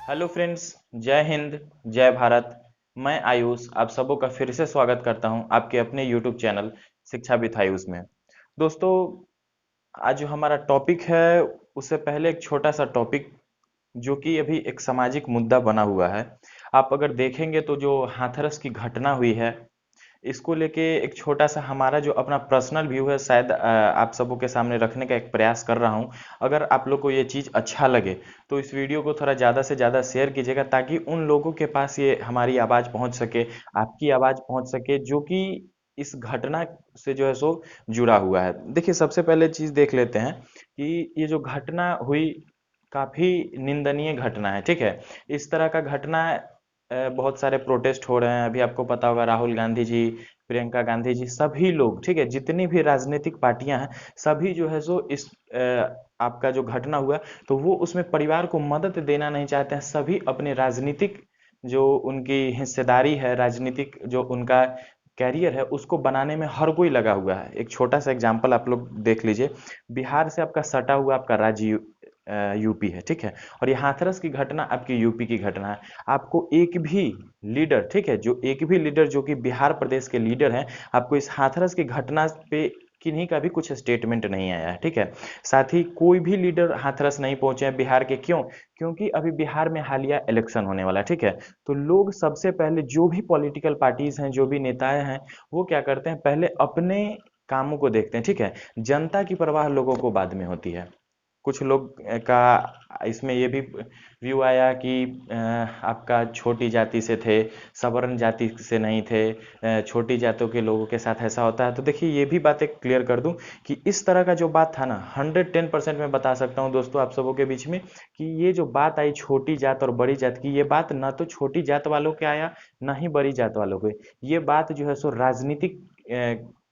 Hello friends. जय हिंद। जय भारत। मैं आयुष आप सबों का फिर से स्वागत करता हूं आपके अपने यूट्यूब चैनल शिक्षा विद आयुष में। दोस्तों, आज जो हमारा टॉपिक है उससे पहले एक छोटा सा टॉपिक जो कि अभी एक सामाजिक मुद्दा बना हुआ है। आप अगर देखेंगे तो जो हाथरस की घटना हुई है इसको लेके एक छोटा सा हमारा जो अपना पर्सनल व्यू है शायद आप सबों के सामने रखने का एक प्रयास कर रहा हूँ। अगर आप लोग को ये चीज़ अच्छा लगे तो इस वीडियो को थोड़ा ज़्यादा से ज़्यादा शेयर कीजिएगा ताकि उन लोगों के पास ये हमारी आवाज़ पहुँच सके, आपकी आवाज़ पहुँच सके जो कि इस घटना से जो है सो जुड़ा हुआ है। देखिए, सबसे पहले चीज़ देख लेते हैं कि ये जो घटना हुई काफ़ी निंदनीय घटना है, ठीक है। इस तरह का घटना बहुत सारे प्रोटेस्ट हो रहे हैं। अभी आपको पता होगा राहुल गांधी जी, प्रियंका गांधी जी, सभी लोग, ठीक है, जितनी भी राजनीतिक पार्टियां हैं, सभी जो है सो इस आपका जो घटना हुआ तो वो उसमें परिवार को मदद देना नहीं चाहते हैं। सभी अपने राजनीतिक जो उनकी हिस्सेदारी है, राजनीतिक जो उनका कैरियर है उसको बनाने में हर कोई लगा हुआ है। एक छोटा सा एग्जांपल आप लोग देख लीजिए। बिहार से आपका सटा हुआ आपका राज्य यूपी है, ठीक है। और ये हाथरस की घटना आपकी यूपी की घटना है। आपको एक भी लीडर, ठीक है, जो एक भी लीडर जो कि बिहार प्रदेश के लीडर हैं, आपको इस हाथरस की घटना पे किन्हीं का भी कुछ स्टेटमेंट नहीं आया है, ठीक है। साथ ही कोई भी लीडर हाथरस नहीं पहुंचे हैं बिहार के। क्यों? क्योंकि अभी बिहार में हालिया इलेक्शन होने वाला है, ठीक है। तो लोग सबसे पहले जो भी पॉलिटिकल पार्टीज हैं, जो भी नेताएं हैं, वो क्या करते हैं, पहले अपने कामों को देखते हैं, ठीक है। जनता की परवाह लोगों को बाद में होती है। कुछ लोग का इसमें ये भी व्यू आया कि आपका छोटी जाति से थे, सवर्ण जाति से नहीं थे, छोटी जातों के लोगों के साथ ऐसा होता है। तो देखिए, ये भी बात एक क्लियर कर दूं कि इस तरह का जो बात था ना, 110% मैं बता सकता हूं दोस्तों आप सबों के बीच में कि ये जो बात आई छोटी जात और बड़ी जात की, ये बात ना तो छोटी जात वालों के आया, ना ही बड़ी जात वालों के। ये बात जो है सो राजनीतिक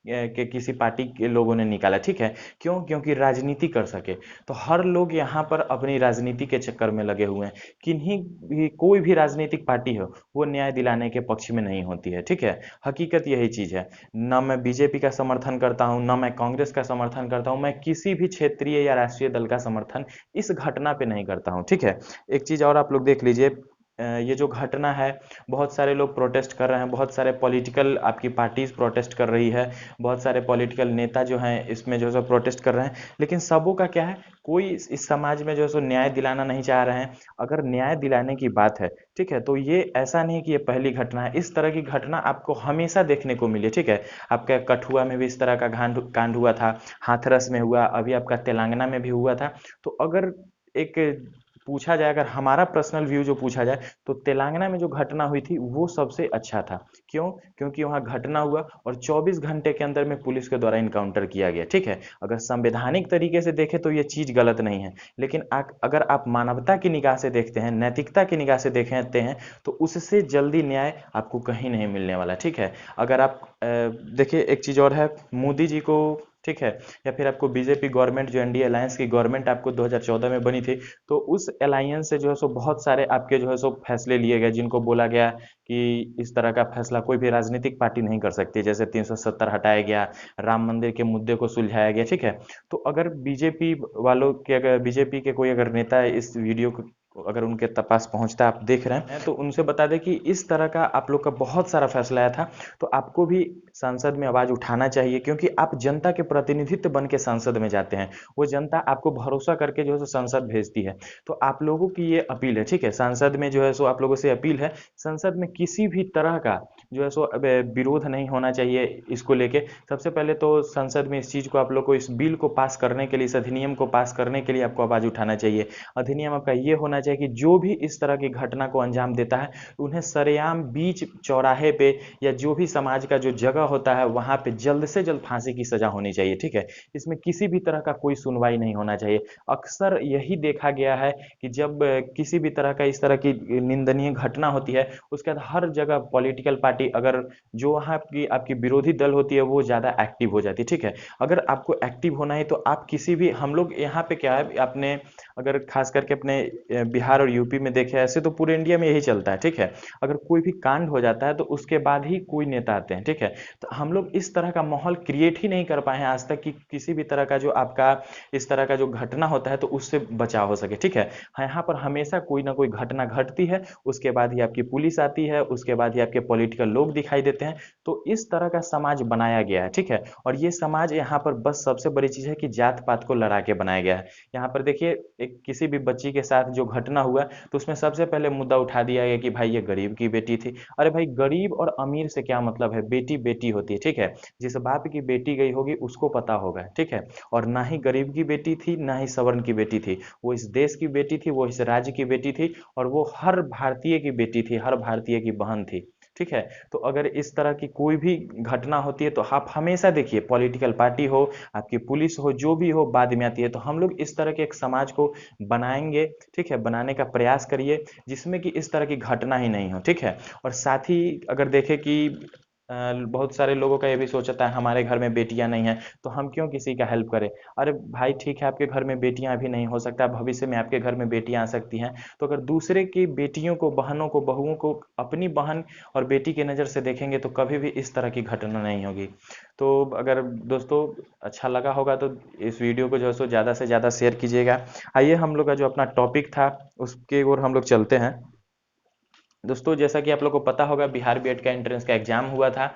के किसी पार्टी के लोगों ने निकाला, ठीक है। क्यों? क्योंकि राजनीति कर सके। तो हर लोग यहाँ पर अपनी राजनीति के चक्कर में लगे हुए हैं। किन्हीं भी कोई भी राजनीतिक पार्टी हो वो न्याय दिलाने के पक्ष में नहीं होती है, ठीक है। हकीकत यही चीज है। ना मैं बीजेपी का समर्थन करता हूँ, ना मैं कांग्रेस का समर्थन करता हूँ, मैं किसी भी क्षेत्रीय या राष्ट्रीय दल का समर्थन इस घटना पे नहीं करता हूँ, ठीक है। एक चीज और आप लोग देख लीजिए। ये जो घटना है, बहुत सारे लोग प्रोटेस्ट कर रहे हैं, बहुत सारे पॉलिटिकल आपकी पार्टीज प्रोटेस्ट कर रही है, बहुत सारे पॉलिटिकल नेता जो हैं इसमें जो है प्रोटेस्ट कर रहे हैं। लेकिन सबों का क्या है, कोई इस समाज में जो है सो न्याय दिलाना नहीं चाह रहे हैं। अगर न्याय दिलाने की बात है, ठीक है, तो ये ऐसा नहीं कि ये पहली घटना है। इस तरह की घटना आपको हमेशा देखने को मिली है, ठीक है। आपका कठुआ में भी इस तरह का कांड कांड हुआ था, हाथरस में हुआ, अभी आपका तेलंगाना में भी हुआ था। तो अगर एक पूछा जाए, अगर हमारा पर्सनल व्यू जो पूछा जाए, तो तेलंगाना में जो घटना हुई थी वो सबसे अच्छा था। क्यों? क्योंकि वहां घटना हुआ और 24 घंटे के अंदर में पुलिस के द्वारा इनकाउंटर किया गया, ठीक है। अगर संवैधानिक तरीके से देखें तो ये चीज गलत नहीं है। लेकिन अगर आप मानवता की निगाह से देखते हैं, नैतिकता की निगाह से देखते हैं, तो उससे जल्दी न्याय आपको कहीं नहीं मिलने वाला, ठीक है। अगर आप देखिए, एक चीज और है, मोदी जी को, ठीक है, या फिर आपको बीजेपी गवर्नमेंट जो एनडीए अलायंस की गवर्नमेंट आपको 2014 में बनी थी, तो उस अलायंस से जो है सो बहुत सारे आपके जो है सो फैसले लिए गए जिनको बोला गया कि इस तरह का फैसला कोई भी राजनीतिक पार्टी नहीं कर सकती। जैसे 370 हटाया गया, राम मंदिर के मुद्दे को सुलझाया गया, ठीक है। तो अगर बीजेपी वालों के, अगर बीजेपी के कोई अगर नेता इस वीडियो को अगर उनके पास पहुंचता है, आप देख रहे हैं, तो उनसे बता दें कि इस तरह का आप लोग का बहुत सारा फैसला आया था। तो आपको भी संसद में आवाज उठाना चाहिए, क्योंकि आप जनता के प्रतिनिधित्व बन के संसद में जाते हैं। वो जनता आपको भरोसा करके जो है सो संसद भेजती है। तो आप लोगों की ये अपील है, ठीक है, संसद में जो है सो आप लोगों से अपील है, संसद में किसी भी तरह का जो है सो विरोध नहीं होना चाहिए इसको लेके। सबसे पहले तो संसद में इस चीज को, आप लोग को इस बिल को पास करने के लिए, इस अधिनियम को पास करने के लिए आपको आवाज उठाना चाहिए। अधिनियम आपका ये होना चाहिए कि जो भी इस तरह की घटना को अंजाम देता है उन्हें सरेआम बीच चौराहे पे या जो भी समाज का जो जगह होता है वहां पे जल्द से जल्द फांसी की सजा होनी चाहिए, ठीक है। इसमें किसी भी तरह का कोई सुनवाई नहीं होना चाहिए। अक्सर यही देखा गया है कि जब किसी भी तरह का इस तरह की निंदनीय घटना होती है, उसके बाद हर जगह पॉलिटिकल पार्टी, अगर जो वहाँ की आपकी विरोधी दल होती है वो ज़्यादा एक्टिव हो जाती है, ठीक है। अगर आपको एक्टिव होना है तो आप किसी भी, हम लोग यहाँ पे क्या है, आपने अगर खास करके अपने बिहार और यूपी में देखे, ऐसे तो पूरे इंडिया में यही चलता है, ठीक है। अगर कोई भी कांड हो जाता है तो उसके बाद ही कोई नेता आते हैं, ठीक है। तो हम लोग इस तरह का माहौल क्रिएट ही नहीं कर पाए हैं आज तक कि किसी भी तरह का जो आपका इस तरह का जो घटना होता है तो उससे बचाव हो सके, ठीक है। यहाँ पर हमेशा कोई ना कोई घटना घटती है, उसके बाद ही आपकी पुलिस आती है, उसके बाद ही आपके पॉलिटिकल लोग दिखाई देते हैं। तो इस तरह का समाज बनाया गया है, ठीक है। और ये समाज यहाँ पर बस सबसे बड़ी चीज है कि जात पात को लड़ा के बनाया गया है। यहाँ पर देखिए, एक किसी भी बच्ची के साथ जो घटना हुआ तो उसमें सबसे पहले मुद्दा उठा दिया गया कि भाई ये गरीब की बेटी थी। अरे भाई, गरीब और अमीर से क्या मतलब है, बेटी बेटी होती है, ठीक है। जिस बाप की बेटी गई होगी उसको पता होगा, ठीक है। और ना ही गरीब की बेटी थी, ना ही सवर्ण की बेटी थी, वो इस देश की बेटी थी, वो इस राज्य की बेटी थी, और वो हर भारतीय की बेटी थी, हर भारतीय की बहन थी, ठीक है। तो अगर इस तरह की कोई भी घटना होती है तो आप हमेशा देखिए, पॉलिटिकल पार्टी हो, आपकी पुलिस हो, जो भी हो, बाद में आती है। तो हम लोग इस तरह के एक समाज को बनाएंगे, ठीक है, बनाने का प्रयास करिए जिसमें कि इस तरह की घटना ही नहीं हो, ठीक है। और साथ ही अगर देखें कि बहुत सारे लोगों का ये भी सोच होता है हमारे घर में बेटियां नहीं हैं तो हम क्यों किसी का हेल्प करें। अरे भाई, ठीक है, आपके घर में बेटियां अभी नहीं, हो सकता है भविष्य में आपके घर में बेटियां आ सकती हैं। तो अगर दूसरे की बेटियों को, बहनों को, बहुओं को अपनी बहन और बेटी की नज़र से देखेंगे तो कभी भी इस तरह की घटना नहीं होगी। तो अगर दोस्तों अच्छा लगा होगा तो इस वीडियो को जो है सो ज़्यादा से ज़्यादा शेयर कीजिएगा। आइए हम लोग का जो अपना टॉपिक था उसके ओर हम लोग चलते हैं। दोस्तों, जैसा कि आप लोग को पता होगा, बिहार बीएड का एंट्रेंस का एग्जाम हुआ था।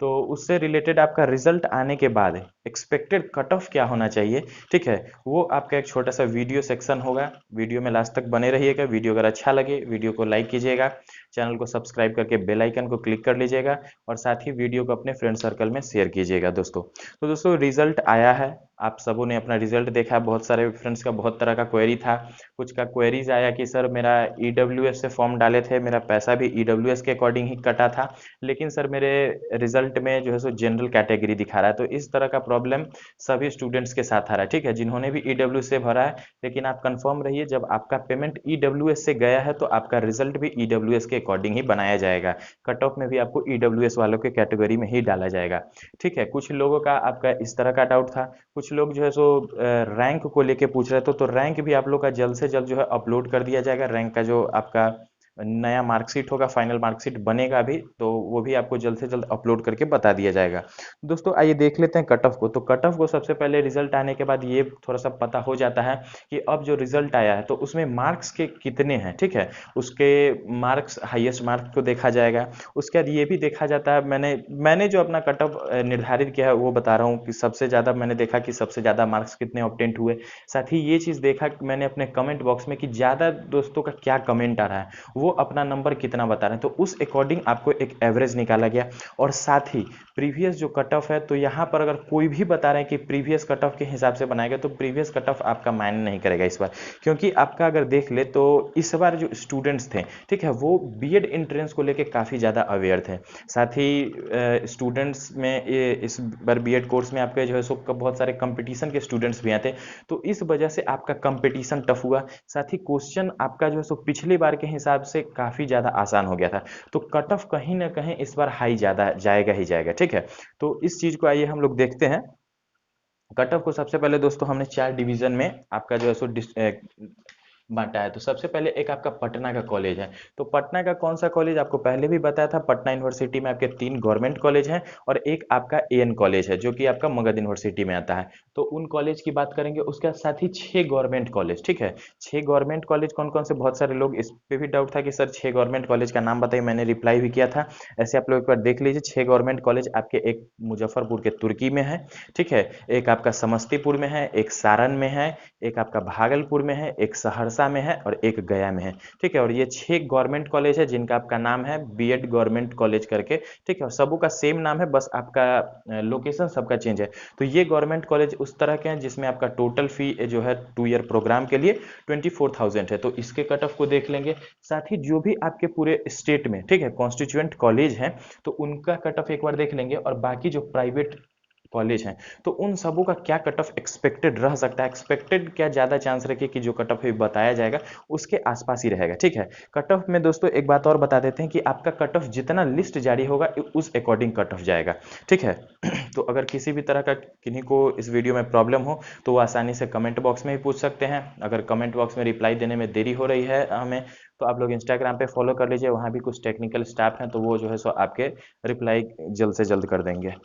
तो उससे रिलेटेड आपका रिजल्ट आने के बाद एक्सपेक्टेड कट ऑफ क्या होना चाहिए, ठीक है, वो आपका एक छोटा सा वीडियो सेक्शन होगा। वीडियो में लास्ट तक बने रहिएगा। वीडियो अगर अच्छा लगे, वीडियो को लाइक कीजिएगा, चैनल को सब्सक्राइब करके बेल आइकन को क्लिक कर लीजिएगा, और साथ ही वीडियो को अपने फ्रेंड सर्कल में शेयर कीजिएगा दोस्तों। तो दोस्तों, रिजल्ट आया है, आप सबों ने अपना रिजल्ट देखा। बहुत सारे फ्रेंड्स का बहुत तरह का क्वेरी था। कुछ का क्वेरीज आया कि सर मेरा ईडब्ल्यूएस से फॉर्म डाले थे, मेरा पैसा भी ईडब्ल्यूएस के अकॉर्डिंग ही कटा था, लेकिन सर मेरे रिजल्ट में जो है सो जनरल कैटेगरी दिखा रहा है। तो इस तरह का प्रॉब्लम सभी स्टूडेंट्स के साथ आ रहा है, ठीक है, जिन्होंने भी ईडब्ल्यूएस से भरा है। लेकिन आप कंफर्म रहिए, जब आपका पेमेंट ईडब्ल्यूएस से गया है तो आपका रिजल्ट भी ईडब्ल्यूएस के अकॉर्डिंग ही बनाया जाएगा। कट ऑफ में भी आपको ईडब्ल्यूएस वालों के कैटेगरी में ही डाला जाएगा, ठीक है। कुछ लोगों का आपका इस तरह का डाउट था। कुछ लोग जो है सो रैंक को लेके पूछ रहे थे, तो रैंक भी आप लोग का जल्द से जल्द जो है अपलोड कर दिया जाएगा। रैंक का जो आपका नया मार्कशीट होगा, फाइनल मार्कशीट बनेगा अभी, तो वो भी आपको जल्द से जल्द अपलोड करके बता दिया जाएगा। दोस्तों, आइए देख लेते हैं कट ऑफ को। तो कट ऑफ को सबसे पहले रिजल्ट आने के बाद ये थोड़ा सा पता हो जाता है कि अब जो रिजल्ट आया है तो उसमें मार्क्स के कितने हैं, ठीक है। उसके मार्क्स, हाईएस्ट मार्क्स को देखा जाएगा। उसके बाद ये भी देखा जाता है, मैंने जो अपना कट ऑफ निर्धारित किया है वो बता रहा हूँ कि सबसे ज़्यादा मैंने देखा कि सबसे ज़्यादा मार्क्स कितने ऑब्टेंट हुए। साथ ही ये चीज़ देखा कि मैंने अपने कमेंट बॉक्स में कि ज़्यादा दोस्तों का क्या कमेंट आ रहा है, वो अपना नंबर कितना बता रहे हैं, तो उस अकॉर्डिंग आपको एक एवरेज निकाला गया। और साथ ही प्रीवियस जो कट ऑफ है, तो यहाँ पर अगर कोई भी बता रहे हैं कि प्रीवियस कट ऑफ के हिसाब से बनाएगा तो प्रीवियस कट ऑफ आपका मायने नहीं करेगा इस बार। क्योंकि आपका अगर देख ले तो इस बार जो स्टूडेंट्स थे, ठीक है, वो बीएड एंट्रेंस को लेकर काफ़ी ज़्यादा अवेयर थे। साथ ही स्टूडेंट्स में इस बार बीएड कोर्स में आपके जो है सो बहुत सारे कंपटीशन के स्टूडेंट्स भी आए थे। तो इस वजह से आपका कंपटीशन टफ हुआ। साथ ही क्वेश्चन आपका जो है सो पिछली बार के हिसाब से काफ़ी ज़्यादा आसान हो गया था। तो कट ऑफ कहीं ना कहीं इस बार हाई ज़्यादा जाएगा ही जाएगा, ठीक है। तो इस चीज़ को आइए हम लोग देखते हैं। कट ऑफ को सबसे पहले दोस्तों हमने 4 डिवीजन में आपका जो है सो बांटा है। तो सबसे पहले एक आपका पटना का कॉलेज है। तो पटना का कौन सा कॉलेज, आपको पहले भी बताया था, पटना यूनिवर्सिटी में आपके 3 गवर्नमेंट कॉलेज हैं और एक आपका एएन कॉलेज है जो कि आपका मगध यूनिवर्सिटी में आता है। तो उन कॉलेज की बात करेंगे। उसके साथ ही 6 गवर्नमेंट कॉलेज, ठीक है। 6 गवर्नमेंट कॉलेज कौन कौन से, बहुत सारे लोग इस पे भी डाउट था कि सर 6 गवर्नमेंट कॉलेज का नाम बताइए, मैंने रिप्लाई भी किया था। ऐसे आप लोग एक बार देख लीजिए। 6 गवर्नमेंट कॉलेज आपके, एक मुजफ्फरपुर के तुर्की में है, ठीक है, एक आपका समस्तीपुर में है, एक सारण में है, एक आपका भागलपुर में है, एक सहरसा में है और एक गया में है, ठीक है। और ये 6 गवर्नमेंट कॉलेज है जिनका आपका नाम है बीएड गवर्नमेंट कॉलेज करके, ठीक है। और सबों का सेम नाम है, बस आपका लोकेशन सबका चेंज है। तो ये गवर्नमेंट कॉलेज उस तरह के हैं जिसमें आपका टोटल फी जो है 2 ईयर प्रोग्राम के लिए 24,000 है। तो इसके कट ऑफ को देख लेंगे। साथ ही जो भी आपके पूरे स्टेट में, ठीक है, कॉन्स्टिट्यूएंट कॉलेज हैं तो उनका कट ऑफ एक बार देख लेंगे। और बाकी जो प्राइवेट कॉलेज हैं, तो उन सबों का क्या कट ऑफ एक्सपेक्टेड रह सकता है, एक्सपेक्टेड क्या ज़्यादा चांस रखे कि जो कट ऑफ बताया जाएगा उसके आसपास ही रहेगा। ठीक है, कट ऑफ में दोस्तों एक बात और बता देते हैं कि आपका कट ऑफ जितना लिस्ट जारी होगा उस अकॉर्डिंग कट ऑफ जाएगा। ठीक है तो अगर किसी भी तरह का किन्हीं को इस वीडियो में प्रॉब्लम हो तो वो आसानी से कमेंट बॉक्स में ही पूछ सकते हैं। अगर कमेंट बॉक्स में रिप्लाई देने में देरी हो रही है हमें, तो आप लोग इंस्टाग्राम पे फॉलो कर लीजिए, वहाँ भी कुछ टेक्निकल स्टाफ हैं तो वो जो है सो आपके रिप्लाई जल्द से जल्द कर देंगे।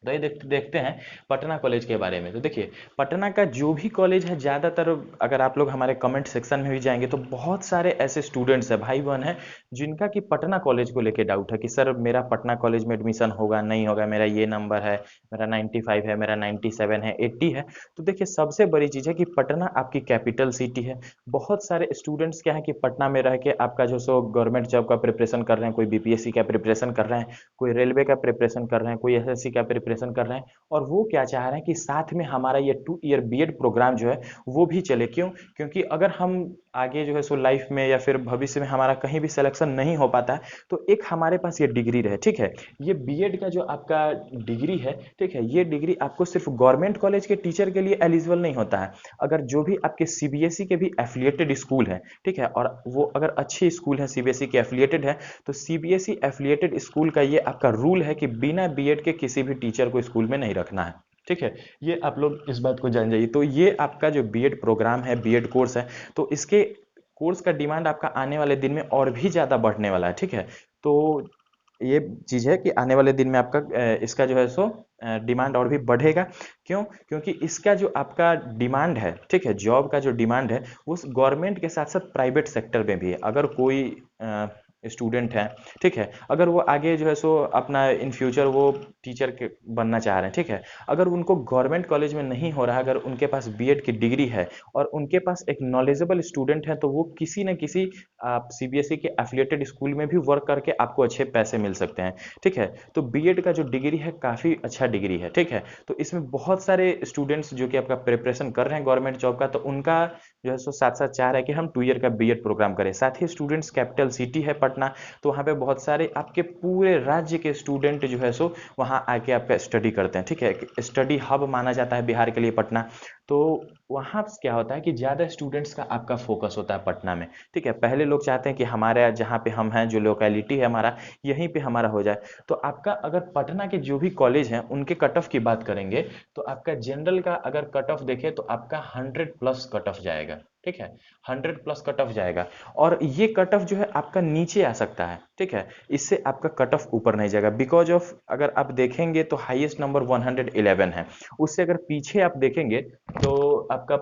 तो ये देखते हैं पटना कॉलेज के बारे में। तो देखिए, पटना का जो भी कॉलेज है, ज़्यादातर अगर आप लोग हमारे कमेंट सेक्शन में भी जाएंगे तो बहुत सारे ऐसे स्टूडेंट्स हैं, भाई बहन हैं, जिनका कि पटना कॉलेज को लेके डाउट है कि सर मेरा पटना कॉलेज में एडमिशन होगा नहीं होगा, मेरा ये नंबर है, मेरा 95 है, मेरा 97 है, 80 है। तो देखिए, सबसे बड़ी चीज़ है कि पटना आपकी कैपिटल सिटी है। बहुत सारे स्टूडेंट्स क्या है कि पटना में रह के आपका जो सो गवर्नमेंट जॉब का प्रिपरेशन कर रहे हैं, कोई बीपीएससी का प्रिपरेशन कर रहे हैं, कोई रेलवे का प्रिपरेशन कर रहे हैं, कोई एसएससी का प्रिपरेशन कर रहे हैं, और वो क्या चाह रहे हैं कि साथ में हमारा ये 2 ईयर बीएड प्रोग्राम जो है वो भी चले। क्यों? क्योंकि अगर हम आगे जो है सो लाइफ में या फिर भविष्य में हमारा कहीं भी सिलेक्शन नहीं हो पाता है तो एक हमारे पास ये डिग्री रहे। ठीक है, ये बीएड का जो आपका डिग्री है, ठीक है, ये डिग्री आपको सिर्फ गवर्नमेंट कॉलेज के टीचर के लिए एलिजिबल नहीं होता है। अगर जो भी आपके सीबीएसई के भी एफिलिएटेड स्कूल है, ठीक है, और वो अगर अच्छे स्कूल है, सीबीएसई के एफिलिएटेड है, तो सीबीएसई एफिलिएटेड स्कूल का ये आपका रूल है कि बिना बीएड के किसी भी टीचर को स्कूल में नहीं रखना है। ठीक है, ये आप लोग इस बात को जान जाइए। तो ये आपका जो बीएड प्रोग्राम है, बीएड कोर्स है, तो इसके कोर्स का डिमांड आपका आने वाले दिन में और भी ज़्यादा बढ़ने वाला है। ठीक है, तो ये चीज़ है कि आने वाले दिन में आपका इसका जो है सो डिमांड और भी बढ़ेगा। क्यों? क्योंकि इसका जो आपका डिमांड है, ठीक है, जॉब का जो डिमांड है वो गवर्नमेंट के साथ साथ प्राइवेट सेक्टर में भी है। अगर कोई स्टूडेंट है, ठीक है, अगर वो आगे जो है सो अपना इन फ्यूचर वो टीचर के बनना चाह रहे हैं, ठीक है, अगर उनको गवर्नमेंट कॉलेज में नहीं हो रहा, अगर उनके पास बीएड की डिग्री है और उनके पास एक नॉलेजेबल स्टूडेंट है, तो वो किसी न किसी आप सीबीएसई के एफिलिएटेड स्कूल में भी वर्क करके आपको अच्छे पैसे मिल सकते हैं। ठीक है, तो बीएड का जो डिग्री है काफ़ी अच्छा डिग्री है। ठीक है, तो इसमें बहुत सारे स्टूडेंट्स जो कि आपका प्रिपरेशन कर रहे हैं गवर्नमेंट जॉब का, तो उनका जो है सो साथ साथ चाह रहा है कि हम 2 ईयर का बीएड प्रोग्राम करें। साथ ही स्टूडेंट्स, कैपिटल सिटी है पटना, तो वहाँ पे बहुत सारे आपके पूरे राज्य के स्टूडेंट जो है सो वहाँ आके आपका स्टडी करते हैं। ठीक है, स्टडी हब माना जाता है बिहार के लिए पटना। तो वहाँ क्या होता है कि ज़्यादा स्टूडेंट्स का आपका फोकस होता है पटना में। ठीक है, पहले लोग चाहते हैं कि हमारे जहाँ पे हम हैं, जो लोकेलिटी है हमारा, यहीं पे हमारा हो जाए। तो आपका अगर पटना के जो भी कॉलेज हैं उनके कट ऑफ की बात करेंगे तो आपका जनरल का अगर कट ऑफ देखें तो आपका 100+ कट ऑफ जाएगा। ठीक है, 100+ कट ऑफ जाएगा, और ये कट ऑफ जो है आपका नीचे आ सकता है। ठीक है, इससे आपका कट ऑफ ऊपर नहीं जाएगा, बिकॉज ऑफ अगर आप देखेंगे तो हाईएस्ट नंबर 111 है। उससे अगर पीछे आप देखेंगे तो आपका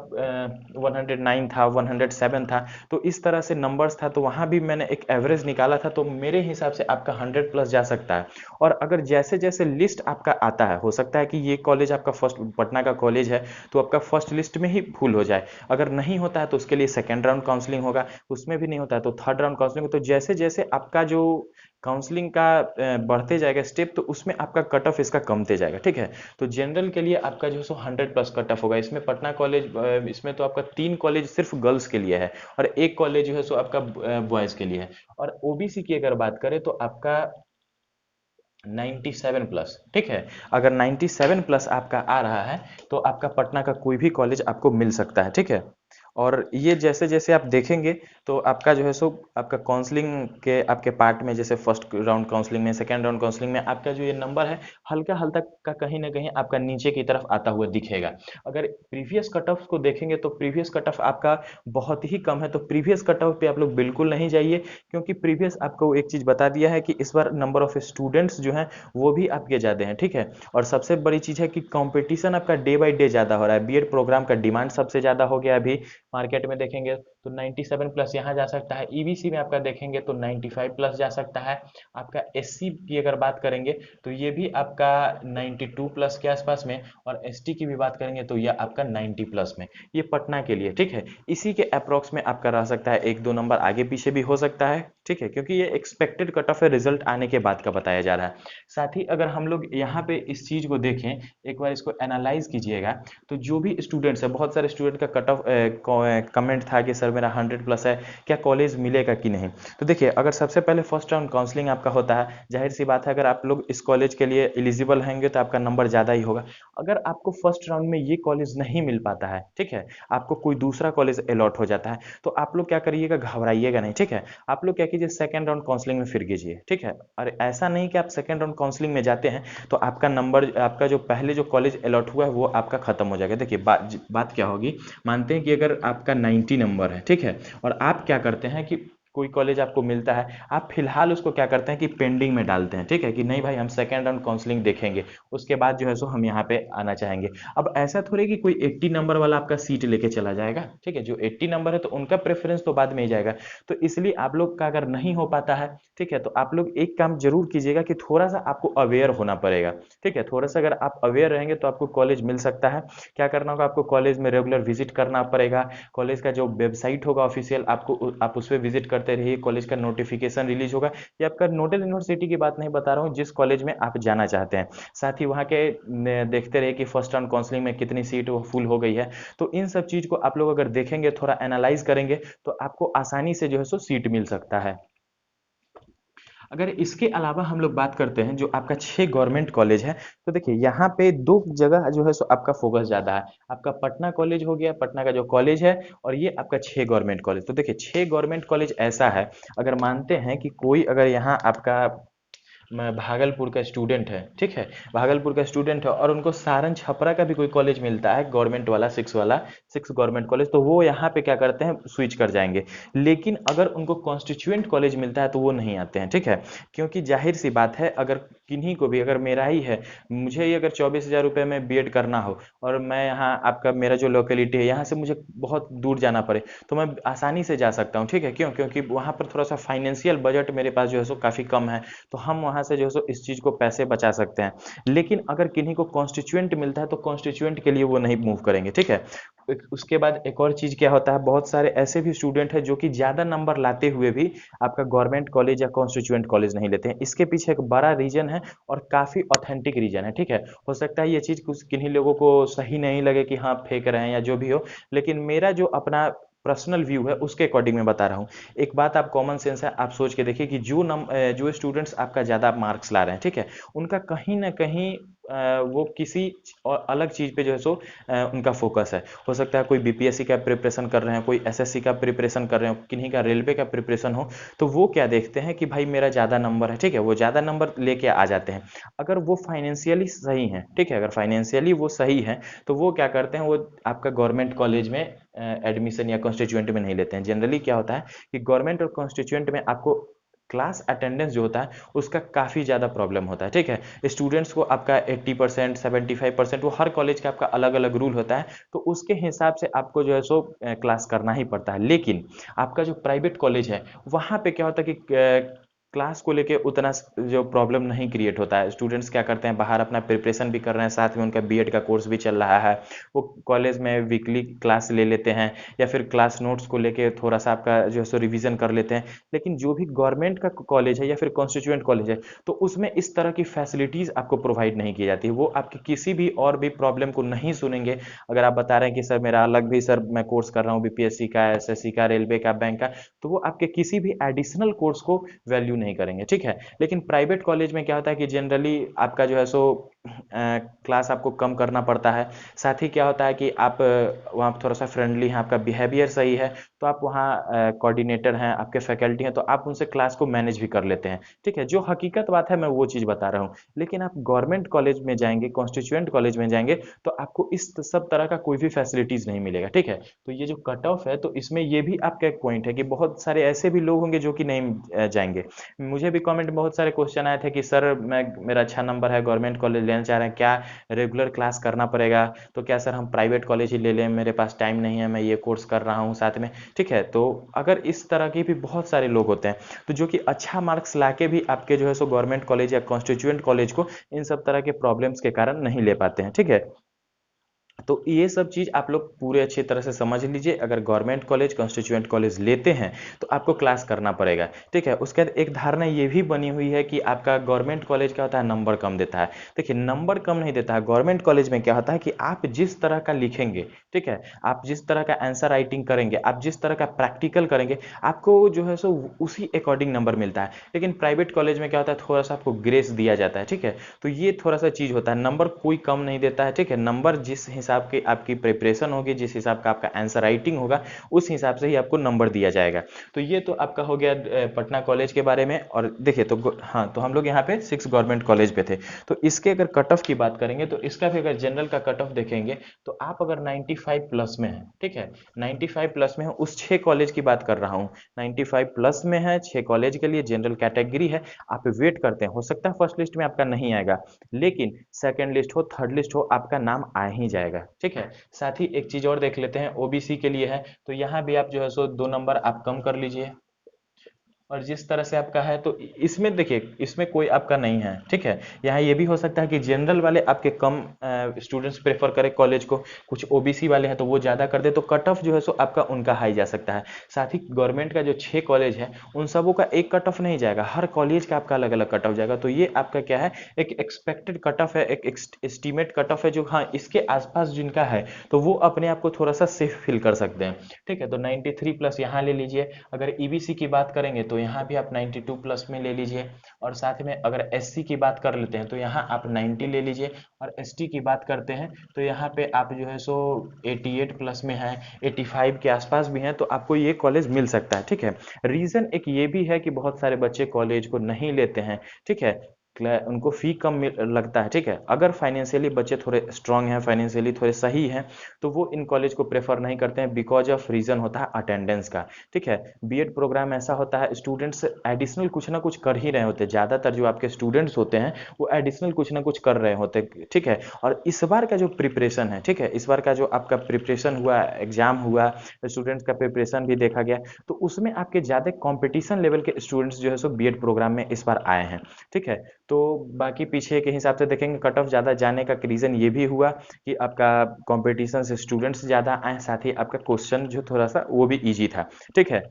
109 था, 107 था, तो इस तरह से नंबर्स था। तो वहाँ भी मैंने एक एवरेज निकाला था, तो मेरे हिसाब से आपका 100+ जा सकता है। और अगर जैसे जैसे लिस्ट आपका आता है, हो सकता है कि ये कॉलेज आपका फर्स्ट पटना का कॉलेज है तो आपका फर्स्ट लिस्ट में ही फुल हो जाए। अगर नहीं होता है तो उसके लिए सेकेंड राउंड काउंसलिंग होगा, उसमें भी नहीं होता है तो थर्ड राउंड काउंसलिंग। तो जैसे जैसे आपका जो काउंसलिंग का बढ़ते जाएगा स्टेप, तो उसमें आपका कट ऑफ इसका कमते जाएगा। ठीक है, तो जनरल के लिए आपका जो सो 100+ कट ऑफ होगा। इसमें पटना कॉलेज, इसमें तो आपका 3 कॉलेज सिर्फ गर्ल्स के लिए है और एक कॉलेज जो है सो आपका बॉयज़ के लिए है। और ओबीसी की अगर बात करें तो आपका 97+। ठीक है, अगर 97+ आपका आ रहा है तो आपका पटना का कोई भी कॉलेज आपको मिल सकता है। ठीक है, और ये जैसे जैसे आप देखेंगे तो आपका जो है सो आपका काउंसलिंग के आपके पार्ट में, जैसे फर्स्ट राउंड काउंसलिंग में, सेकेंड राउंड काउंसलिंग में आपका जो ये नंबर है हल्का हल्का का कहीं ना कहीं आपका नीचे की तरफ आता हुआ दिखेगा। अगर प्रीवियस कट ऑफ को देखेंगे तो प्रीवियस कट ऑफ आपका बहुत ही कम है, तो प्रीवियस कट ऑफ पे आप लोग बिल्कुल नहीं जाइए, क्योंकि प्रीवियस आपको एक चीज़ बता दिया है कि इस बार नंबर ऑफ स्टूडेंट्स जो हैं वो भी आपके ज़्यादा हैं। ठीक है, और सबसे बड़ी चीज़ है कि कंपटीशन आपका डे बाई डे ज़्यादा हो रहा है। बीएड प्रोग्राम का डिमांड सबसे ज़्यादा हो गया अभी मार्केट में देखेंगे तो 97+ यहाँ जा सकता है। ईबीसी में आपका देखेंगे तो 95+ जा सकता है। आपका एससी की अगर बात करेंगे तो ये भी आपका 92+ के आसपास में, और एसटी की भी बात करेंगे तो ये आपका 90+ में। ये पटना के लिए। ठीक है, इसी के अप्रॉक्स में आपका रह सकता है, 1-2 नंबर आगे पीछे भी हो सकता है। ठीक है, क्योंकि ये एक्सपेक्टेड कट ऑफ है, रिजल्ट आने के बाद का बताया जा रहा है। साथ ही अगर हम लोग यहाँ पे इस चीज़ को देखें, एक बार इसको एनालाइज कीजिएगा, तो जो भी स्टूडेंट्स है, बहुत सारे स्टूडेंट का कट ऑफ कमेंट था कि सर मेरा 100+ है, क्या कॉलेज मिलेगा कि नहीं। तो देखिए, अगर सबसे पहले फर्स्ट राउंड काउंसलिंग आपका होता है, जाहिर सी बात है अगर आप लोग इस कॉलेज के लिए एलिजिबल होंगे तो आपका नंबर ज़्यादा ही होगा। अगर आपको फर्स्ट राउंड में ये कॉलेज नहीं मिल पाता है, ठीक है, आपको कोई दूसरा कॉलेज अलॉट हो जाता है, तो आप लोग क्या करिएगा, घबराइएगा नहीं, ठीक है। आप लोग क्या कीजिए, सेकंड राउंड काउंसलिंग में फिर कीजिए, ठीक है। और ऐसा नहीं कि आप सेकंड राउंड काउंसलिंग में जाते हैं तो आपका नंबर, आपका जो पहले जो कॉलेज अलॉट हुआ है वो आपका खत्म हो जाएगा। देखिए बात क्या होगी, मानते हैं कि अगर आपका 90 नंबर है, ठीक है, और आप क्या करते हैं कि कोई कॉलेज आपको मिलता है, आप फिलहाल उसको क्या करते हैं कि पेंडिंग में डालते हैं, ठीक है, कि नहीं भाई हम सेकंड राउंड काउंसलिंग देखेंगे, उसके बाद जो है सो हम यहाँ पे आना चाहेंगे। अब ऐसा थोड़ी कि कोई 80 नंबर वाला आपका सीट लेके चला जाएगा, ठीक है, जो 80 नंबर है तो उनका प्रेफरेंस तो बाद में ही जाएगा। तो इसलिए आप लोग का अगर नहीं हो पाता है, ठीक है, तो आप लोग एक काम जरूर कीजिएगा कि थोड़ा सा आपको अवेयर होना पड़ेगा, ठीक है। थोड़ा सा अगर आप अवेयर रहेंगे तो आपको कॉलेज मिल सकता है। क्या करना होगा, आपको कॉलेज में रेगुलर विजिट करना पड़ेगा। कॉलेज का जो वेबसाइट होगा ऑफिशियल, आपको आप उस पर विजिट करते रहिए। कॉलेज का नोटिफिकेशन रिलीज होगा। ये आपका नोडल यूनिवर्सिटी की बात नहीं बता रहा हूँ, जिस कॉलेज में आप जाना चाहते हैं, साथ ही वहाँ के देखते रहिए कि फर्स्ट राउंड काउंसलिंग में कितनी सीट फुल हो गई है। तो इन सब चीज को आप लोग अगर देखेंगे, थोड़ा एनालाइज करेंगे, तो आपको आसानी से जो है सो सीट मिल सकता है। अगर इसके अलावा हम लोग बात करते हैं जो आपका 6 गवर्नमेंट कॉलेज है, तो देखिए यहाँ पे दो जगह जो है सो आपका फोकस ज़्यादा है। आपका पटना कॉलेज हो गया, पटना का जो कॉलेज है, और ये आपका 6 गवर्नमेंट कॉलेज। तो देखिए 6 गवर्नमेंट कॉलेज ऐसा है, अगर मानते हैं कि कोई अगर यहाँ आपका मैं भागलपुर का स्टूडेंट है, ठीक है, भागलपुर का स्टूडेंट है और उनको सारन छपरा का भी कोई कॉलेज मिलता है गवर्नमेंट वाला, सिक्स गवर्नमेंट कॉलेज, तो वो यहाँ पे क्या करते हैं, स्विच कर जाएंगे। लेकिन अगर उनको कॉन्स्टिट्यूएंट कॉलेज मिलता है तो वो नहीं आते हैं, ठीक है, क्योंकि जाहिर सी बात है अगर किन्हीं को भी, अगर मेरा ही है, मुझे ही अगर 24,000 रुपये में बीएड करना हो और मैं यहाँ आपका मेरा जो लोकेलिटी है यहाँ से मुझे बहुत दूर जाना पड़े, तो मैं आसानी से जा सकता हूँ, ठीक है, क्यों, क्योंकि वहाँ पर थोड़ा सा फाइनेंशियल बजट मेरे पास जो है सो काफ़ी कम है, तो हम वहाँ से जो है सो इस चीज़ को पैसे बचा सकते हैं। लेकिन अगर किन्हीं को कॉन्स्टिट्यूएंट मिलता है तो कॉन्स्टिट्यूएंट के लिए वो नहीं मूव करेंगे, ठीक है। उसके बाद एक और चीज़ क्या होता है, बहुत सारे ऐसे भी स्टूडेंट हैं जो कि ज़्यादा नंबर लाते हुए भी आपका गवर्नमेंट कॉलेज या कॉन्स्टिट्यूएंट कॉलेज नहीं लेते हैं। इसके पीछे एक बड़ा रीजन है और काफ़ी ऑथेंटिक रीजन है, ठीक है। हो सकता है ये चीज़ कुछ किन्हीं लोगों को सही नहीं लगे कि हाँ फेंक रहे हैं या जो भी हो, लेकिन मेरा जो अपना पर्सनल व्यू है उसके अकॉर्डिंग मैं बता रहा हूँ। एक बात आप कॉमन सेंस है, आप सोच के देखिए कि जो स्टूडेंट्स आपका ज़्यादा मार्क्स ला रहे हैं, ठीक है, उनका कहीं ना कहीं वो किसी और अलग चीज़ पे जो है सो उनका फोकस है। हो सकता है कोई बीपीएससी का प्रिपरेशन कर रहे हैं, कोई एसएससी का प्रिपरेशन कर रहे हो, किन्हीं का रेलवे का प्रिपरेशन हो, तो वो क्या देखते हैं कि भाई मेरा ज़्यादा नंबर है, ठीक है, वो ज़्यादा नंबर लेके आ जाते हैं। अगर वो फाइनेंशियली सही हैं, ठीक है, अगर फाइनेंशियली वो सही हैं, तो वो क्या करते हैं, वो आपका गवर्नमेंट कॉलेज में एडमिशन या कॉन्स्टिट्यूएंट में नहीं लेते हैं। जनरली क्या होता है कि गवर्नमेंट और कॉन्स्टिट्यूएंट में आपको क्लास अटेंडेंस जो होता है उसका काफ़ी ज़्यादा प्रॉब्लम होता है, ठीक है। स्टूडेंट्स को आपका 80%, 75%, वो हर कॉलेज का आपका अलग अलग रूल होता है, तो उसके हिसाब से आपको जो है सो क्लास करना ही पड़ता है। लेकिन आपका जो प्राइवेट कॉलेज है वहाँ पे क्या होता है कि क्लास को लेके उतना जो प्रॉब्लम नहीं क्रिएट होता है। स्टूडेंट्स क्या करते हैं, बाहर अपना प्रिपरेशन भी कर रहे हैं, साथ में उनका बीएड का कोर्स भी चल रहा है, वो कॉलेज में वीकली क्लास ले लेते हैं या फिर क्लास नोट्स को लेके थोड़ा सा आपका जो है सो रिवीजन कर लेते हैं। लेकिन जो भी गवर्नमेंट का कॉलेज है या फिर कॉन्स्टिट्यूएंट कॉलेज है, तो उसमें इस तरह की फैसिलिटीज़ आपको प्रोवाइड नहीं की जाती है। वो आपकी किसी भी और भी प्रॉब्लम को नहीं सुनेंगे। अगर आप बता रहे हैं कि सर मेरा अलग भी सर मैं कोर्स कर रहा हूँ, बीपीएससी का, एसएससी का, रेलवे का, बैंक का, तो वो आपके किसी भी एडिशनल कोर्स को वैल्यू नहीं करेंगे, ठीक है। लेकिन प्राइवेट कॉलेज में क्या होता है कि जनरली आपका जो है सो क्लास आपको कम करना पड़ता है। साथ ही क्या होता है कि आप वहाँ थोड़ा सा फ्रेंडली हैं, आपका बिहेवियर सही है, तो आप वहाँ कोऑर्डिनेटर हैं, आपके फैकल्टी हैं, तो आप उनसे क्लास को मैनेज भी कर लेते हैं, ठीक है। जो हकीकत बात है मैं वो चीज़ बता रहा हूँ। लेकिन आप गवर्नमेंट कॉलेज में जाएंगे, कॉन्स्टिट्यूएंट कॉलेज में जाएंगे, तो आपको इस सब तरह का कोई भी फैसिलिटीज़ नहीं मिलेगा, ठीक है। तो ये जो कट ऑफ है, तो इसमें ये भी आपका एक पॉइंट है कि बहुत सारे ऐसे भी लोग होंगे जो कि नहीं जाएंगे। मुझे भी कमेंट में बहुत सारे क्वेश्चन आए थे कि सर मैं मेरा अच्छा नंबर है, गवर्नमेंट कॉलेज लेना चाह रहे हैं, क्या रेगुलर क्लास करना पड़ेगा, तो क्या सर हम प्राइवेट कॉलेज ही ले लें, मेरे पास टाइम नहीं है, मैं ये कोर्स कर रहा हूँ साथ में, ठीक है। तो अगर इस तरह के भी बहुत सारे लोग होते हैं, तो जो कि अच्छा मार्क्स लाके भी आपके जो है सो गवर्नमेंट कॉलेज या कॉन्स्टिट्यूएंट कॉलेज को इन सब तरह के प्रॉब्लम्स के कारण नहीं ले पाते हैं, ठीक है। तो ये सब चीज़ आप लोग पूरे अच्छी तरह से समझ लीजिए। अगर गवर्नमेंट कॉलेज कंस्टिट्यूएंट कॉलेज लेते हैं तो आपको क्लास करना पड़ेगा, ठीक है। उसके बाद एक धारणा ये भी बनी हुई है कि आपका गवर्नमेंट कॉलेज क्या होता है, नंबर कम देता है। देखिए, नंबर कम नहीं देता है। गवर्नमेंट कॉलेज में क्या होता है कि आप जिस तरह का लिखेंगे, ठीक है, आप जिस तरह का आंसर राइटिंग करेंगे, आप जिस तरह का प्रैक्टिकल करेंगे, आपको जो है सो उसी अकॉर्डिंग नंबर मिलता है। लेकिन प्राइवेट कॉलेज में क्या होता है, थोड़ा सा आपको ग्रेस दिया जाता है, ठीक है। तो ये थोड़ा सा चीज़ होता है, नंबर कोई कम नहीं देता है, ठीक है। नंबर जिस हिसाब की आपकी प्रिपरेशन होगी, जिस हिसाब का आपका आंसर राइटिंग होगा, उस हिसाब से ही आपको नंबर दिया जाएगा। तो ये तो आपका हो गया पटना कॉलेज के बारे में। और देखिए, तो हाँ, तो हम लोग यहाँ पे 6 गवर्नमेंट कॉलेज पे थे। तो इसके अगर कट ऑफ की बात करेंगे तो इसका भी अगर जनरल का कट ऑफ देखेंगे तो आप अगर 95 प्लस में है, ठीक है, 95 प्लस में है, उस 6 कॉलेज की बात कर रहा हूँ, 95 प्लस में है, 6 कॉलेज के लिए जनरल कैटेगरी है, आप वेट करते हैं। हो सकता है फर्स्ट लिस्ट में आपका नहीं आएगा, लेकिन सेकंड लिस्ट हो, थर्ड लिस्ट हो, आपका नाम आ ही जाएगा, ठीक है। साथ ही एक चीज और देख लेते हैं, ओबीसी के लिए है, तो यहाँ भी आप जो है सो 2 नंबर आप कम कर लीजिए। और जिस तरह से आपका है, तो इसमें देखिए, इसमें कोई आपका नहीं है, ठीक है। यहाँ ये भी हो सकता है कि जनरल वाले आपके कम स्टूडेंट्स प्रेफर करें कॉलेज को, कुछ ओबीसी वाले हैं तो वो ज़्यादा कर दे, तो कट ऑफ जो है सो आपका उनका हाई जा सकता है। साथ ही गवर्नमेंट का जो 6 कॉलेज है, उन सबों का एक कट ऑफ नहीं जाएगा, हर कॉलेज का आपका अलग अलग कट ऑफ जाएगा। तो ये आपका क्या है, एक एक्सपेक्टेड कट ऑफ है, एक एस्टिमेट कट ऑफ है, जो हाँ इसके आसपास जिनका है तो वो अपने आप को थोड़ा सा सेफ फील कर सकते हैं, ठीक है। तो 93 प्लस यहाँ ले लीजिए। अगर ईबीसी की बात करेंगे तो यहाँ भी आप 92 प्लस में ले लीजिए। और साथ में अगर एससी की बात कर लेते हैं तो यहाँ आप 90 ले लीजिए। और एसटी की बात करते हैं तो यहाँ पे आप जो है सो 88 प्लस में है, 85 के आसपास भी हैं, तो आपको ये कॉलेज मिल सकता है, ठीक है। रीज़न एक ये भी है कि बहुत सारे बच्चे कॉलेज को नहीं लेते हैं, ठीक है, उनको फी कम लगता है, ठीक है। अगर फाइनेंशियली बच्चे थोड़े स्ट्रांग हैं, फाइनेंशियली थोड़े सही हैं, तो वो इन कॉलेज को प्रेफर नहीं करते हैं, बिकॉज ऑफ रीज़न होता है अटेंडेंस का, ठीक है। बीएड प्रोग्राम ऐसा होता है, स्टूडेंट्स एडिशनल कुछ ना कुछ कर ही रहे होते हैं, ज़्यादातर जो आपके स्टूडेंट्स होते हैं वो एडिशनल कुछ ना कुछ कर रहे होते हैं, ठीक है। और इस बार का जो प्रिपरेशन है, ठीक है, इस बार का जो आपका प्रिपरेशन हुआ, एग्जाम हुआ, स्टूडेंट्स का प्रिपरेशन भी देखा गया, तो उसमें आपके ज़्यादा कॉम्पिटिशन लेवल के स्टूडेंट्स जो है सो बीएड प्रोग्राम में इस बार आए हैं, ठीक है। तो बाकी पीछे के हिसाब से देखेंगे, कट ऑफ ज़्यादा जाने का रीज़न ये भी हुआ कि आपका कंपटीशन से स्टूडेंट्स ज़्यादा आए, साथ ही आपका क्वेश्चन जो थोड़ा सा वो भी इजी था, ठीक है।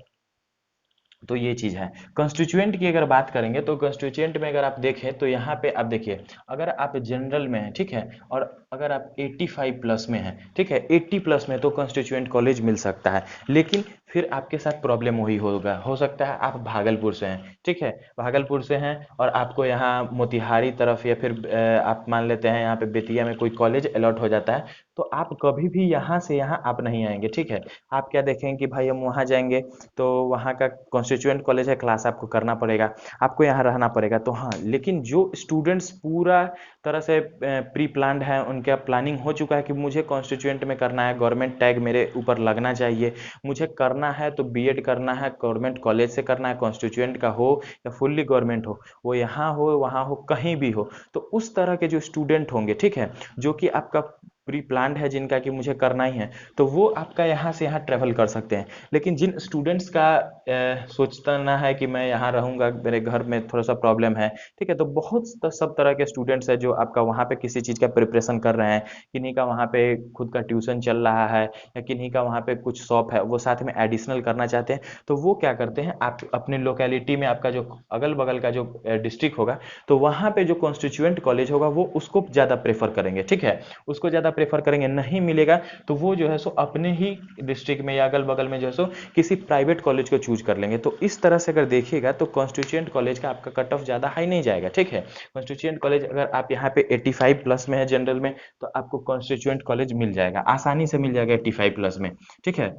तो ये चीज़ है। कॉन्स्टिट्यूएंट की अगर बात करेंगे तो कॉन्स्टिट्यूएंट में अगर आप देखें तो यहाँ पे आप देखिए, अगर आप जनरल में हैं, ठीक है, और अगर आप 85 प्लस में हैं, ठीक है, 80 प्लस में, तो कॉन्स्टिट्यूएंट कॉलेज मिल सकता है। लेकिन फिर आपके साथ प्रॉब्लम वही होगा, हो सकता है आप भागलपुर से हैं, ठीक है, भागलपुर से हैं और आपको यहाँ मोतिहारी तरफ या फिर आप मान लेते हैं यहाँ पे बेतिया में कोई कॉलेज अलॉट हो जाता है, तो आप कभी भी यहाँ से यहाँ आप नहीं आएंगे, ठीक है। आप क्या देखेंगे कि भाई हम वहाँ जाएंगे तो वहाँ का कॉन्स्टिट्यूएंट कॉलेज है, क्लास आपको करना पड़ेगा, आपको यहाँ रहना पड़ेगा, तो हाँ। लेकिन जो स्टूडेंट्स पूरा तरह से प्री प्लान्ड है, उनका प्लानिंग हो चुका है कि मुझे कॉन्स्टिट्यूएंट में करना है, गवर्नमेंट टैग मेरे ऊपर लगना चाहिए, मुझे करना है तो बीएड करना है, गवर्नमेंट कॉलेज से करना है, कॉन्स्टिट्यूएंट का हो या फुल्ली गवर्नमेंट हो, वो यहाँ हो वहाँ हो कहीं भी हो, तो उस तरह के जो स्टूडेंट होंगे, ठीक है, जो कि आपका प्री प्लान्ड है, जिनका कि मुझे करना ही है, तो वो आपका यहाँ से यहाँ ट्रेवल कर सकते हैं। लेकिन जिन स्टूडेंट्स का सोचना है कि मैं यहाँ रहूँगा, मेरे घर में थोड़ा सा प्रॉब्लम है, ठीक है, तो बहुत सब तरह के स्टूडेंट्स हैं जो आपका वहाँ पे किसी चीज़ का प्रिपरेशन कर रहे हैं, किन्हीं का वहाँ पे खुद का ट्यूशन चल रहा है, या किन्हीं का वहाँ पे कुछ शॉप है, वो साथ में एडिशनल करना चाहते हैं, तो वो क्या करते हैं, आप अपने लोकेलिटी में आपका जो अगल बगल का जो डिस्ट्रिक्ट होगा, तो वहाँ पे जो कॉन्स्टिट्यूएंट कॉलेज होगा वो उसको ज़्यादा प्रेफर करेंगे, ठीक है, उसको ज़्यादा प्रेफर करेंगे। नहीं मिलेगा तो वो जो है सो अपने ही डिस्ट्रिक्ट में या अगल बगल में जो है सो किसी प्राइवेट कॉलेज को चूज कर लेंगे। तो इस तरह से अगर देखिएगा तो कॉन्स्टिट्यूएंट कॉलेज का आपका कट ऑफ ज़्यादा हाई नहीं जाएगा, ठीक है। कॉन्स्टिट्यूएंट कॉलेज अगर आप यहाँ पे 85 प्लस में है जनरल में, तो आपको कॉन्स्टिट्यूएंट कॉलेज मिल जाएगा, आसानी से मिल जाएगा 85 प्लस में, ठीक है।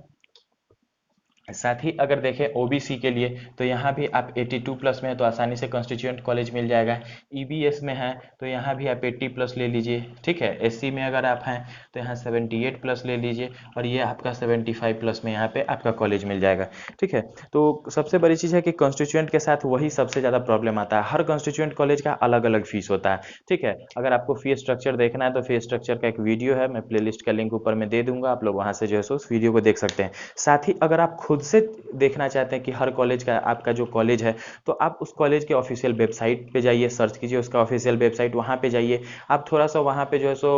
साथ ही अगर देखें ओबीसी के लिए, तो यहाँ भी आप 82 प्लस में है तो आसानी से कॉन्स्टिट्यूएंट कॉलेज मिल जाएगा। ईबीएस में है तो यहाँ भी आप 80 प्लस ले लीजिए, ठीक है। एससी में अगर आप हैं तो यहाँ 78 प्लस ले लीजिए, और ये आपका 75 प्लस में यहाँ पे आपका कॉलेज मिल जाएगा, ठीक है। तो सबसे बड़ी चीज़ है कि कॉन्स्टिट्यूएंट के साथ वही सबसे ज़्यादा प्रॉब्लम आता है, हर कॉन्स्टिट्यूएंट कॉलेज का अलग अलग फीस होता है, ठीक है। अगर आपको फी स्ट्रक्चर देखना है तो फी स्ट्रक्चर का एक वीडियो है, मैं प्लेलिस्ट का लिंक ऊपर में दे दूंगा, आप लोग वहाँ से जो है सो उस वीडियो को देख सकते हैं। साथ ही अगर आप खुद से देखना चाहते हैं कि हर कॉलेज का आपका जो कॉलेज है, तो आप उस कॉलेज के ऑफिशियल वेबसाइट पे जाइए, सर्च कीजिए उसका ऑफिशियल वेबसाइट, वहाँ पे जाइए। आप थोड़ा सा वहाँ पे जो है सो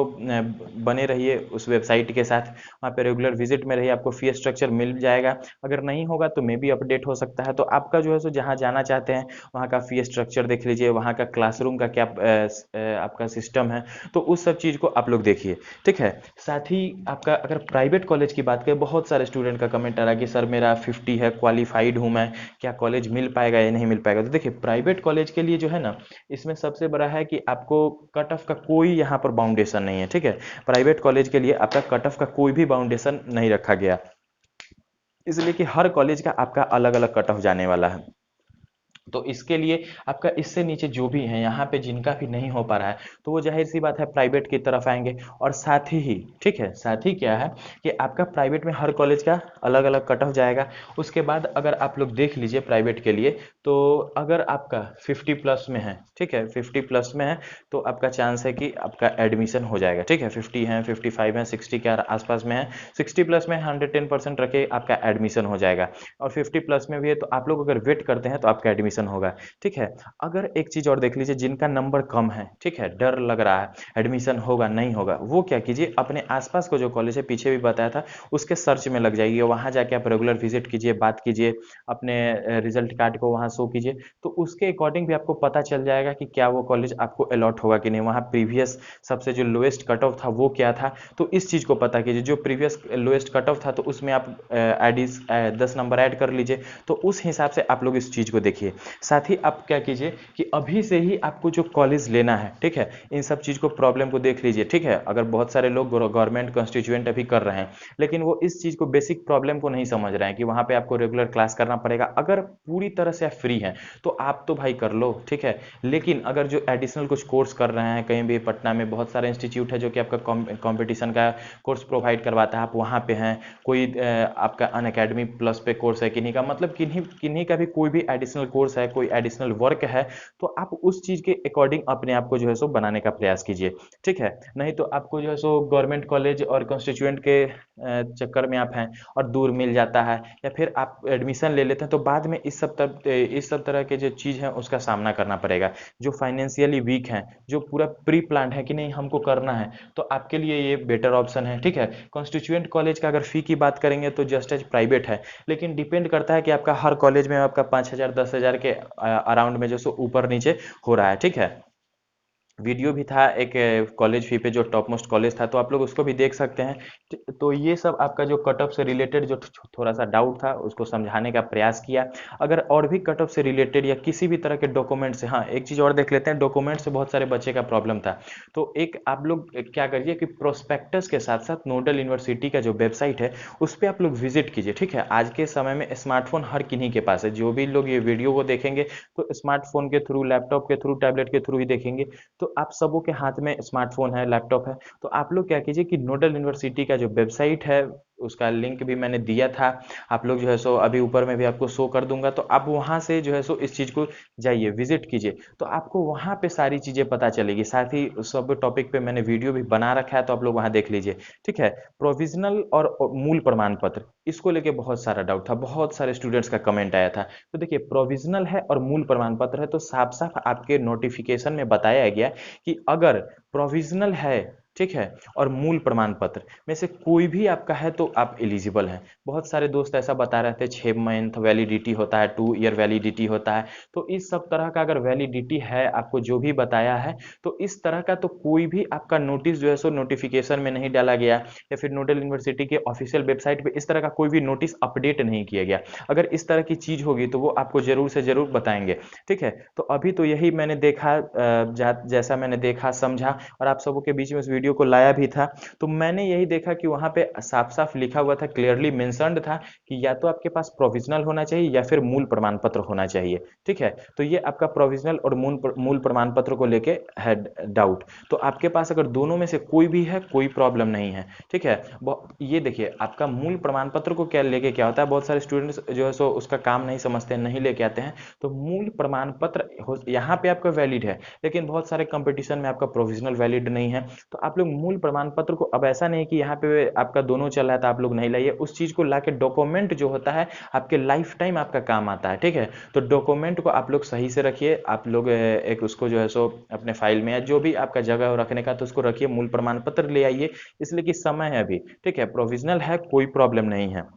बने रहिए उस वेबसाइट के साथ, वहाँ पे रेगुलर विजिट में रहिए, आपको फी स्ट्रक्चर मिल जाएगा। अगर नहीं होगा तो मे भी अपडेट हो सकता है। तो आपका जो है सो जहाँ जाना चाहते हैं वहाँ का फी स्ट्रक्चर देख लीजिए, वहाँ का क्लासरूम का क्या आपका सिस्टम है, तो उस सब चीज़ को आप लोग देखिए। ठीक है। साथ ही आपका अगर प्राइवेट कॉलेज की बात करें, बहुत सारे स्टूडेंट का कमेंट आ रहा है कि सर मेरा 50 है, क्वालिफाइड हूँ मैं, क्या कॉलेज मिल पाएगा या नहीं मिल पाएगा। तो देखिए प्राइवेट कॉलेज के लिए जो है ना, इसमें सबसे बड़ा है कि आपको कट ऑफ का कोई यहाँ पर बाउंडेशन नहीं है। ठीक है। प्राइवेट कॉलेज के लिए आपका कट ऑफ का कोई भी बाउंडेशन नहीं रखा गया, इसलिए कि हर कॉलेज का आपका अलग अलग कट ऑफ जाने वाला है। तो इसके लिए आपका इससे नीचे जो भी हैं यहाँ पे जिनका भी नहीं हो पा रहा है, तो वो जाहिर सी बात है प्राइवेट की तरफ आएंगे। और साथ ही ठीक है, साथ ही क्या है कि आपका प्राइवेट में हर कॉलेज का अलग अलग कट ऑफ जाएगा। उसके बाद अगर आप लोग देख लीजिए प्राइवेट के लिए, तो अगर आपका 50 प्लस में है, ठीक है, 50 प्लस में है, तो आपका चांस है कि आपका एडमिशन हो जाएगा। ठीक है, 50 है, 55 है, 60 के आसपास में है, 60 प्लस में 110% रखे आपका एडमिशन हो जाएगा। और 50 प्लस में भी है तो आप लोग अगर वेट करते हैं तो आपका एडमिशन होगा। ठीक है। अगर एक चीज और देख लीजिए, जिनका नंबर कम है, ठीक है, डर लग रहा है एडमिशन होगा नहीं होगा, वो क्या कीजिए, अपने आसपास को जो कॉलेज है, पीछे भी बताया था, उसके सर्च में लग जाइए, वहां जाके आप रेगुलर विजिट कीजिए, बात कीजिए, अपने रिजल्ट कार्ड को वहां शो कीजिए, तो उसके अकॉर्डिंग भी आपको पता चल जाएगा कि क्या वो कॉलेज आपको अलॉट होगा कि नहीं, वहां प्रीवियस सबसे जो लोएस्ट कट ऑफ था वो क्या था। तो इस चीज को पता कीजिए, जो प्रीवियस लोएस्ट कट ऑफ था तो उसमें आप 10 नंबर ऐड कर लीजिए, तो उस हिसाब से आप लोग इस चीज को देखिए। साथ ही आप क्या कीजिए कि अभी से ही आपको जो कॉलेज लेना है, ठीक है, इन सब चीज को प्रॉब्लम को देख लीजिए। ठीक है। अगर बहुत सारे लोग गवर्नमेंट कॉन्स्टिट्यूएंट अभी कर रहे हैं, लेकिन वो इस चीज को बेसिक प्रॉब्लम को नहीं समझ रहे हैं कि वहां पे आपको रेगुलर क्लास करना पड़ेगा। अगर पूरी तरह से आप फ्री हैं तो आप तो भाई कर लो, ठीक है, लेकिन अगर जो एडिशनल कुछ कोर्स कर रहे हैं, कहीं भी पटना में बहुत सारे इंस्टीट्यूट है जो कि आपका कंपटीशन का कोर्स प्रोवाइड करवाता है, आप वहां पे हैं, कोई आपका अन अकेडमी प्लस पे कोर्स है, किन्हीं का मतलब किन्हीं किन्हीं का भी कोई भी एडिशनल कोर्स है, कोई एडिशनल वर्क है, तो आप उस चीज के अकॉर्डिंग अपने आप को जो है सो बनाने का प्रयास कीजिए। ठीक है। नहीं तो आपको जो है सो गवर्नमेंट कॉलेज और कॉन्स्टिट्यूएंट के चक्कर में आप हैं और दूर मिल जाता है, या फिर आप एडमिशन ले लेते हैं तो बाद में इस सब तरह के जो चीज़ है उसका सामना करना पड़ेगा। जो फाइनेंशियली वीक हैं, जो पूरा प्री प्लान है कि नहीं हमको करना है, तो आपके लिए ये बेटर ऑप्शन है। ठीक है। कॉन्स्टिट्यूएंट कॉलेज का अगर फी की बात करेंगे तो जस्ट एज प्राइवेट है, लेकिन डिपेंड करता है कि आपका हर कॉलेज में आपका 5,000 10,000 के अराउंड में जो सो ऊपर नीचे हो रहा है। ठीक है। वीडियो भी था एक कॉलेज फी पे जो टॉप मोस्ट कॉलेज था, तो आप लोग उसको भी देख सकते हैं। तो ये सब आपका जो कट ऑफ से रिलेटेड जो थोड़ा सा डाउट था उसको समझाने का प्रयास किया। अगर और भी कट ऑफ से रिलेटेड या किसी भी तरह के डॉक्यूमेंट से, हाँ एक चीज़ और देख लेते हैं, डॉक्यूमेंट से बहुत सारे बच्चे का प्रॉब्लम था। तो एक आप लोग क्या करिए कि प्रोस्पेक्टस के साथ साथ नोडल यूनिवर्सिटी का जो वेबसाइट है उस पर आप लोग विजिट कीजिए। ठीक है। आज के समय में स्मार्टफोन हर किन्हीं के पास है, जो भी लोग ये वीडियो को देखेंगे तो स्मार्टफोन के थ्रू, लैपटॉप के थ्रू, टैबलेट के थ्रू ही देखेंगे। तो आप सबों के हाथ में स्मार्टफोन है, लैपटॉप है, तो आप लोग क्या कीजिए कि नोडल यूनिवर्सिटी का जो वेबसाइट है उसका लिंक भी मैंने दिया था, आप लोग जो है सो अभी ऊपर में भी आपको शो कर दूंगा, तो आप वहां से जो है सो इस चीज को जाइए, विजिट कीजिए, तो आपको वहां पे सारी चीजें पता चलेगी। साथ ही सब टॉपिक पे मैंने वीडियो भी बना रखा है, तो आप लोग वहां देख लीजिए। ठीक है। प्रोविजनल और मूल प्रमाण पत्र, इसको लेके बहुत सारा डाउट था, बहुत सारे स्टूडेंट्स का कमेंट आया था। तो देखिए प्रोविजनल है और मूल प्रमाण पत्र है, तो साफ साफ आपके नोटिफिकेशन में बताया गया कि अगर प्रोविजनल है, ठीक है, और मूल प्रमाण पत्र में से कोई भी आपका है तो आप एलिजिबल हैं। बहुत सारे दोस्त ऐसा बता रहे थे 6 मंथ वैलिडिटी होता है, 2 ईयर वैलिडिटी होता है, तो इस सब तरह का अगर वैलिडिटी है आपको जो भी बताया है, तो इस तरह का तो कोई भी आपका नोटिस जो है सो नोटिफिकेशन में नहीं डाला गया, या फिर नोडल यूनिवर्सिटी के ऑफिशियल वेबसाइट पे इस तरह का कोई भी नोटिस अपडेट नहीं किया गया। अगर इस तरह की चीज होगी तो वो आपको जरूर से जरूर बताएंगे। ठीक है। तो अभी तो यही मैंने देखा, जैसा मैंने देखा समझा और आप सबों के बीच में उस वीडियो को लाया भी था, तो मैंने यही देखा कि वहां पे साफ साफ लिखा हुआ था, क्लियरली मेंशन्ड था कि या तो आपके पास प्रोविजनल होना चाहिए या फिर मूल प्रमाण पत्र होना चाहिए। ठीक है। तो ये आपका प्रोविजनल और मूल प्रमाण पत्र को लेके है डाउट, तो आपके पास अगर दोनों में से कोई भी है कोई प्रॉब्लम नहीं है। ठीक है। ये देखिए आपका मूल प्रमाण पत्र को क्या लेके क्या होता है, बहुत सारे स्टूडेंट्स जो है सो उसका काम नहीं समझते हैं, नहीं लेके आते हैं। तो मूल प्रमाण पत्र यहाँ पे आपका वैलिड है, लेकिन बहुत सारे कंपटीशन में आपका प्रोविजनल वैलिड नहीं है, तो आप आप लोग मूल प्रमाण पत्र को, अब ऐसा नहीं कि यहाँ पे आपका दोनों चल रहा है तो आप लोग नहीं लाइए, उस चीज़ को ला के डॉक्यूमेंट जो होता है आपके लाइफ टाइम आपका काम आता है, ठीक है। तो डॉक्यूमेंट को आप लोग सही से रखिए, आप लोग एक उसको जो है सो अपने फाइल में या जो भी आपका जगह हो रखने का तो उसको रखिए, मूल प्रमाण पत्र ले आइए, इसलिए कि समय है अभी, ठीक है, प्रोविजनल है, कोई प्रॉब्लम नहीं है।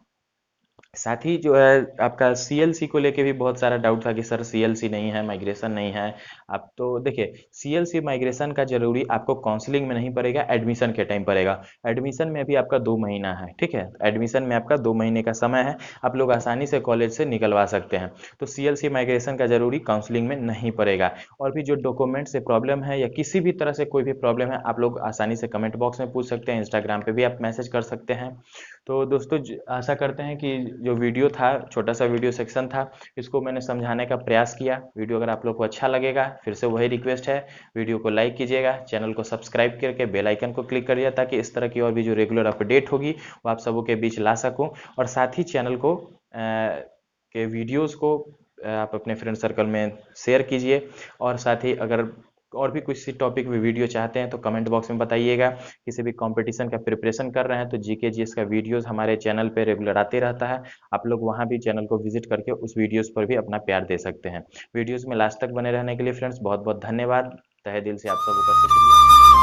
साथ ही जो है आपका सीएलसी को लेके भी बहुत सारा डाउट था कि सर सीएलसी नहीं है, माइग्रेशन नहीं है। आप तो देखिए, सीएलसी माइग्रेशन का जरूरी आपको काउंसलिंग में नहीं पड़ेगा, एडमिशन के टाइम पड़ेगा। एडमिशन में भी आपका 2 महीना है, ठीक है, एडमिशन में आपका 2 महीने का समय है, आप लोग आसानी से कॉलेज से निकलवा सकते हैं। तो सीएलसी माइग्रेशन का जरूरी काउंसलिंग में नहीं पड़ेगा। और भी जो डॉक्यूमेंट से प्रॉब्लम है या किसी भी तरह से कोई भी प्रॉब्लम है, आप लोग आसानी से कमेंट बॉक्स में पूछ सकते हैं, इंस्टाग्राम पे भी आप मैसेज कर सकते हैं। तो दोस्तों आशा करते हैं कि जो वीडियो था, छोटा सा वीडियो सेक्शन था, इसको मैंने समझाने का प्रयास किया। वीडियो अगर आप लोग को अच्छा लगेगा, फिर से वही रिक्वेस्ट है, वीडियो को लाइक कीजिएगा, चैनल को सब्सक्राइब करके बेल आइकन को क्लिक करिए, ताकि इस तरह की और भी जो रेगुलर अपडेट होगी वो आप सबों के बीच ला सकूं। और साथ ही चैनल को के वीडियोस को आप अपने फ्रेंड सर्कल में शेयर कीजिए। और साथ ही अगर और भी किसी टॉपिक में वीडियो चाहते हैं तो कमेंट बॉक्स में बताइएगा। किसी भी कंपटीशन का प्रिपरेशन कर रहे हैं तो जीके जीएस का वीडियोस हमारे चैनल पे रेगुलर आते रहता है, आप लोग वहां भी चैनल को विजिट करके उस वीडियोस पर भी अपना प्यार दे सकते हैं। वीडियोस में लास्ट तक बने रहने के लिए फ्रेंड्स बहुत बहुत धन्यवाद, तहे दिल से आप सबका शुक्रिया।